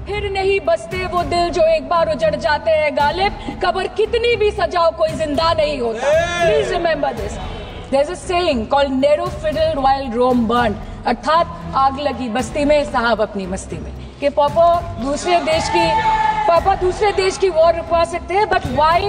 फिर नहीं बसते वो दिल जो एक बार उजड़ जाते हैं गालिब, कब्र कितनी भी सजाओ कोई जिंदा नहीं होता। Please remember this. There's a saying called narrow fiddle while Rome burned, अर्थात आग लगी बस्ती में साहब अपनी मस्ती में। कि पापा दूसरे देश की वॉर रुकवा सकते हैं, but why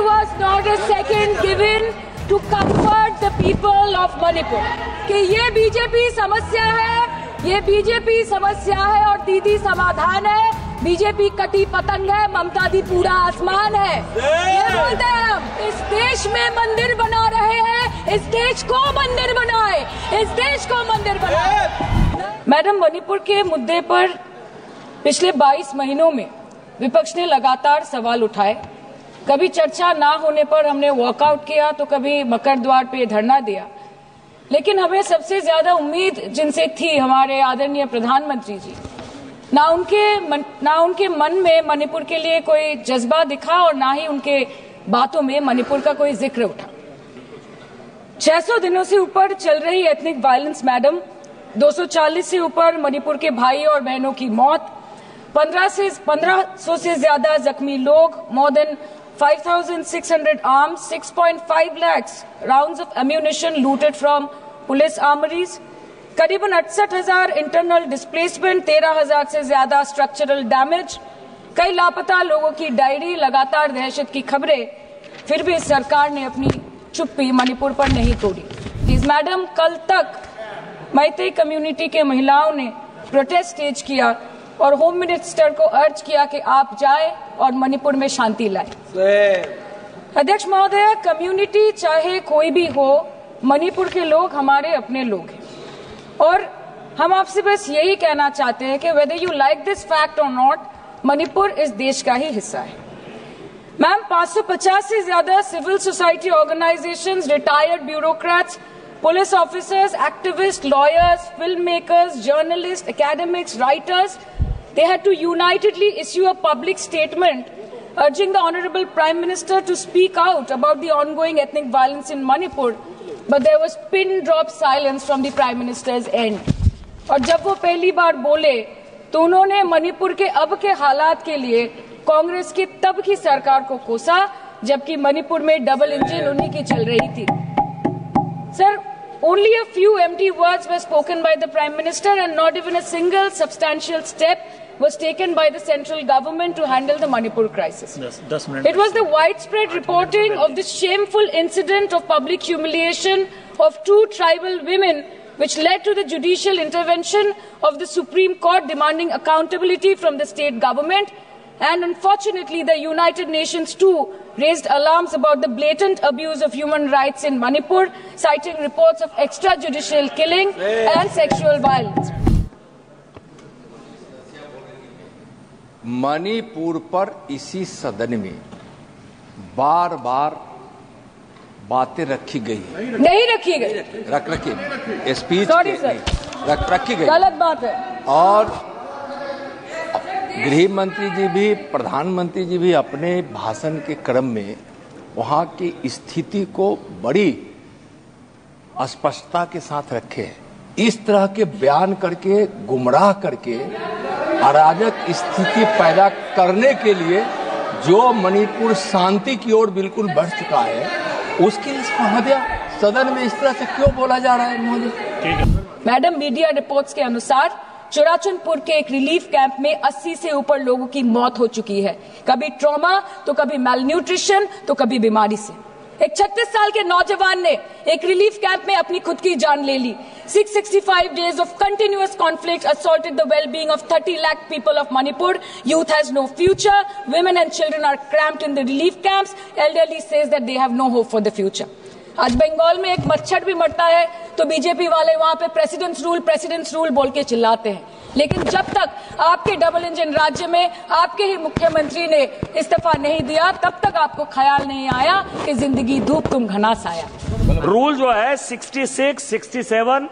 was not a second given to comfort the people of Manipur? कि ये बीजेपी समस्या है और दीदी समाधान है। बीजेपी कटी पतंग है, ममता दी पूरा आसमान है। ये बोलते हैं हम इस देश में मंदिर बना रहे हैं, इस देश को मंदिर बनाए। मैडम, मणिपुर के मुद्दे पर पिछले 22 महीनों में विपक्ष ने लगातार सवाल उठाए। कभी चर्चा ना होने पर हमने वॉकआउट किया, तो कभी मकर द्वार पे धरना दिया। लेकिन हमें सबसे ज्यादा उम्मीद जिनसे थी हमारे आदरणीय प्रधानमंत्री जी, ना उनके मन में मणिपुर के लिए कोई जज्बा दिखा और ना ही उनके बातों में मणिपुर का कोई जिक्र उठा। 600 दिनों से ऊपर चल रही एथनिक वायलेंस मैडम, 240 से ऊपर मणिपुर के भाई और बहनों की मौत, 1500 से ज्यादा जख्मी लोग, more than 5,600 arms, 6.5 lakhs rounds of ammunition looted from police armories, करीबन 68,000 इंटरनल डिस्प्लेसमेंट, 13,000 से ज्यादा स्ट्रक्चरल डैमेज, कई लापता लोगों की डायरी, लगातार दहशत की खबरें। फिर भी सरकार ने अपनी चुप्पी मणिपुर पर नहीं तोड़ी। प्लीज मैडम, कल तक मैतेई कम्युनिटी के महिलाओं ने प्रोटेस्ट स्टेज किया और होम मिनिस्टर को अर्ज किया कि आप जाएं और मणिपुर में शांति लाएं। अध्यक्ष महोदय, कम्युनिटी चाहे कोई भी हो, मणिपुर के लोग हमारे अपने लोग हैं और हम आपसे बस यही कहना चाहते हैं कि whether you like this fact और नॉट, मणिपुर इस देश का ही हिस्सा है। मैम, 550 से ज्यादा civil society organisations, retired bureaucrats, police officers, activist, lawyers, film makers, journalist, academics, writers, they had to unitedly issue a public statement urging the Honorable Prime Minister to speak out about the ongoing ethnic violence in Manipur, but there was pin-drop silence from the Prime Minister's end. और जब वो पहली बार बोले तो उन्होंने मणिपुर के अब के हालात के लिए कांग्रेस की तब की सरकार को कोसा, जबकि मणिपुर में डबल इंजन उन्हीं की चल रही थी। Sir, only a few empty words were spoken by the Prime Minister and not even a single substantial step was taken by the central government to handle the Manipur crisis. It was the widespread reporting of this shameful incident of public humiliation of 2 tribal women which led to the judicial intervention of the Supreme Court demanding accountability from the state government. And unfortunately, the United Nations too raised alarms about the blatant abuse of human rights in Manipur, citing reports of extrajudicial killing and sexual violence. Manipur पर इसी सदन में बार बार बातें रखी गई, नहीं रखी गई, रखी स्पीच रखी गई, गलत बात है। और गृह मंत्री जी भी, प्रधानमंत्री जी भी अपने भाषण के क्रम में वहां की स्थिति को बड़ी स्पष्टता के साथ रखे हैं। इस तरह के बयान करके, गुमराह करके, अराजक स्थिति पैदा करने के लिए जो मणिपुर शांति की ओर बिल्कुल बढ़ चुका है, उसके लिए सदन में इस तरह से क्यों बोला जा रहा है महोदय? मैडम, मीडिया रिपोर्ट्स के अनुसार चुराचंदपुर के एक रिलीफ कैंप में 80 से ऊपर लोगों की मौत हो चुकी है, कभी ट्रॉमा तो कभी मैलन्यूट्रिशन तो कभी बीमारी से। एक 36 साल के नौजवान ने एक रिलीफ कैंप में अपनी खुद की जान ले ली। 665 days of continuous conflict assaulted the well-being of 30 lakh people of Manipur. Youth has no future. Women and children are cramped in the relief camps. Elderly says that they have no hope for the future. आज बंगाल में एक मच्छर भी मरता है तो BJP वाले वहां पे प्रेसिडेंट्स रूल बोल के चिल्लाते हैं। लेकिन जब तक आपके डबल इंजन राज्य में आपके ही मुख्यमंत्री ने इस्तीफा नहीं दिया, तब तक आपको ख्याल नहीं आया कि जिंदगी धूप तुम घनास आया। रूल जो है 66, 67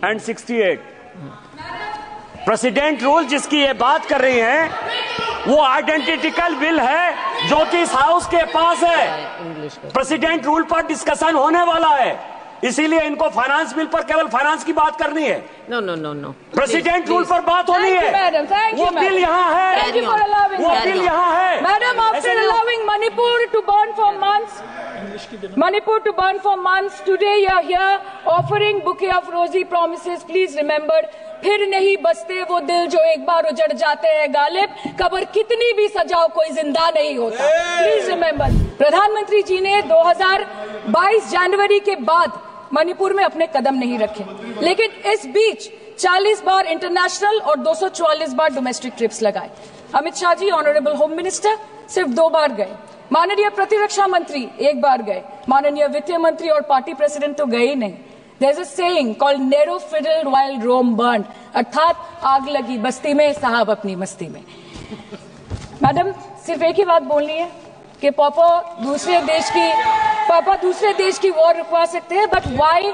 एंड 68, प्रेसिडेंट रूल जिसकी ये बात कर रही हैं, वो आइडेंटिकल बिल है जो कि इस हाउस के पास है। प्रेसिडेंट रूल पर डिस्कशन होने वाला है। इसीलिए इनको फाइनेंस बिल पर केवल फाइनेंस की बात करनी है। No no no no, president rule पर बात होनी है। वो बिल यहाँ है, वो बिल यहाँ है। Madam, after allowing Manipur to burn for months, today you are here offering bouquet of rosy promises. Please remember, फिर नहीं बसते वो दिल जो एक बार उजड़ जाते हैं गालिब, कब्र कितनी भी सजाओ कोई जिंदा नहीं होता। प्लीज रिमेंबर, प्रधानमंत्री जी ने 2022 जनवरी के बाद मणिपुर में अपने कदम नहीं रखे, लेकिन इस बीच 40 बार इंटरनेशनल और 244 बार डोमेस्टिक ट्रिप्स लगाए। Amit Shah ji, honourable home minister, सिर्फ 2 बार गए। माननीय प्रतिरक्षा मंत्री 1 बार गए। माननीय वित्त मंत्री और पार्टी प्रेसिडेंट तो गए ही नहीं। There's a saying called narrow fiddled while Rome burned, अर्थात आग लगी बस्ती में, साहब अपनी मस्ती में। मैडम, सिर्फ एक ही बात बोलनी है कि पापा दूसरे देश की वॉर रुकवा सकते हैं, but why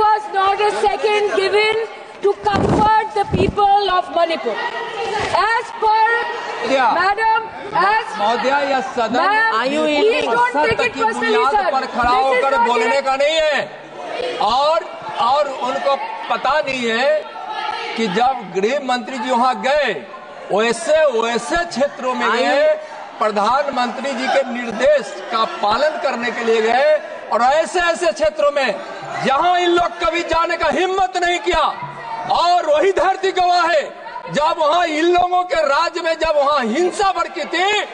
was not a second given to comfort the people of Manipur? As per Madam, as महोदया, यह सदन please don't take it personally, sir. पर खड़ा होकर बोलने का नहीं है। और उनको पता नहीं है कि जब गृह मंत्री जी वहाँ गए, वैसे क्षेत्रों में गए, प्रधानमंत्री जी के निर्देश का पालन करने के लिए गए, और ऐसे क्षेत्रों में जहाँ इन लोग कभी जाने का हिम्मत नहीं किया। और वही धरती गवाह है, जब वहाँ इन लोगों के राज्य में जब वहाँ हिंसा भड़की थी,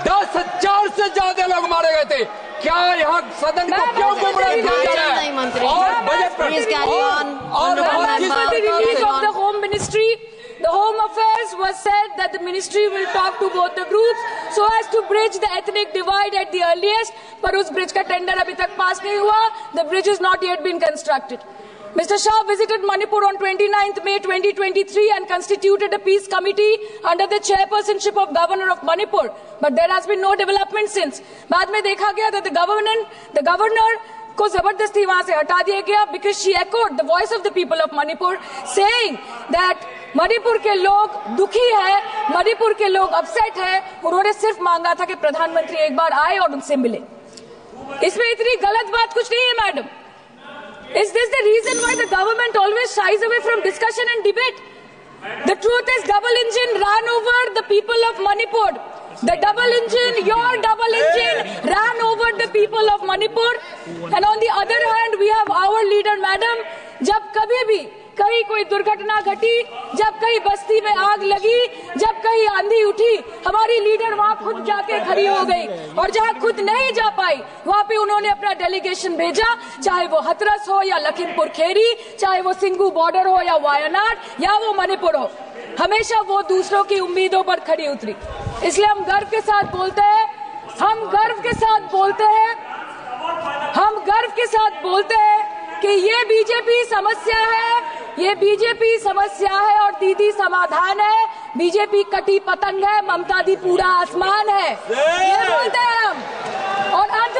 10,000 से ज्यादा लोग मारे गए थे। क्या यहाँ सदन को क्यों गुमराह किया जा रहा है? और बजट पर the Home Ministry, the Home Affairs was said that the ministry will talk to both the groups so as to bridge the ethnic divide at the earliest, पर उस ब्रिज का टेंडर अभी तक पास नहीं हुआ। The bridge has not yet been constructed. Mr. Shah visited Manipur on 29th May 2023 and constituted a peace committee under the chairpersonship of Governor of Manipur, but there has been no development since. बाद में देखा गया that the governor को जबरदस्ती वहां से हटा दिया गया because she echoed the voice of the people of Manipur, saying that Manipur के लोग दुखी है, मणिपुर के लोग अपसेट है। उन्होंने सिर्फ मांगा था कि प्रधानमंत्री एक बार आए और उनसे मिले। इसमें इतनी गलत बात कुछ नहीं है madam. Is this the reason why the government always shies away from discussion and debate? The truth is, double engine ran over the people of Manipur. The double engine, your double engine, ran over the people of Manipur. And on the other hand, we have our leader, madam. जब कभी भी कहीं कोई दुर्घटना घटी, जब कहीं बस्ती में आग लगी, जब कहीं आंधी उठी, हमारी लीडर वहां खुद जाके खड़ी हो गई। और जहां खुद नहीं जा पाई, वहां पे उन्होंने अपना डेलीगेशन भेजा, चाहे वो हथरस हो या लखीमपुर खीरी, चाहे वो सिंगू बॉर्डर हो या वायनाड या वो मणिपुर हो, हमेशा वो दूसरों की उम्मीदों पर खड़ी उतरी। इसलिए हम गर्व के साथ बोलते हैं, हम गर्व के साथ बोलते हैं कि ये बीजेपी समस्या है, ये बीजेपी समस्या है और दीदी समाधान है। बीजेपी कटी पतंग है, ममता दी पूरा आसमान है, ये बोलते हैं हम। और अंत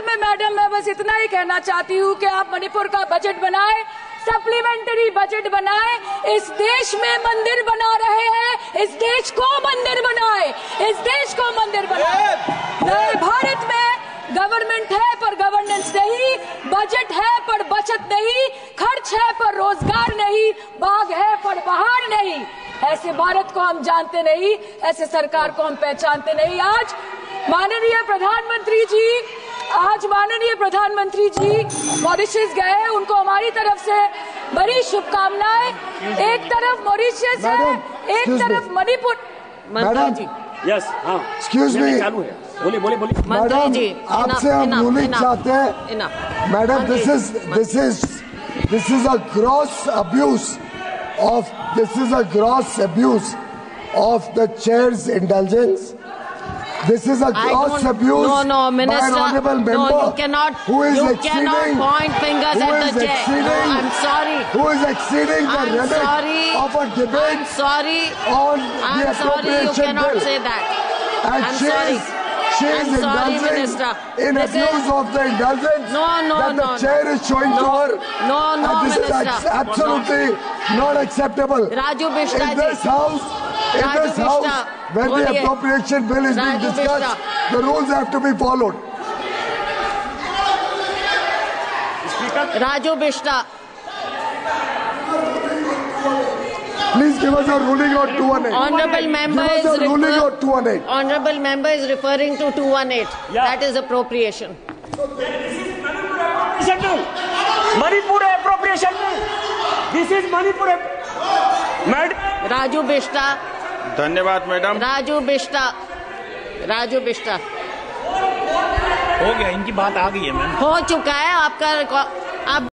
में मैडम मैं बस इतना ही कहना चाहती हूँ कि आप मणिपुर का बजट बनाए, सप्लीमेंट्री बजट बनाए। इस देश में मंदिर बना रहे हैं, इस देश को मंदिर बनाए, इस देश को मंदिर बनाए। नए भारत में गवर्नमेंट है पर गवर्नेंस नहीं, बजट है पर बचत नहीं, खर्च है पर रोजगार नहीं, बाग है पर बहार नहीं। ऐसे भारत को हम जानते नहीं, ऐसे सरकार को हम पहचानते नहीं। आज माननीय प्रधानमंत्री जी मॉरिशस गए हैं, उनको हमारी तरफ से बड़ी शुभकामनाएं। एक तरफ मॉरिशस है, एक तरफ मणिपुर। मंत्री जी, यस, हाँ, एक्सक्यूज मी, चालू है, बोलिए। मैडम जी, आपसे हम बोलना चाहते हैं madam, this is a gross abuse of the chair's indulgence. This is a gross abuse by an honorable member who is exceeding I'm sorry. Who is exceeding the limit of a debate on the appropriation bill. You cannot say that. And she is indulging in abuse of the indulgence that the chair is showing to her. No, and this Minister. is absolutely not acceptable. Raju Bishra in this house, In this house, when the appropriation bill is being discussed, the rules have to be followed. Raju Bishta. Please give us a ruling on 218. Honorable member give us a ruling on 218. Honorable member is referring to 218. Yeah. That is appropriation. Manipur appropriation bill. This is Manipur. Madam. Raju Bishta. धन्यवाद madam. Raju Bishta. Raju Bishta. हो गया, इनकी बात आ गई है ma'am. हो चुका है आपका आप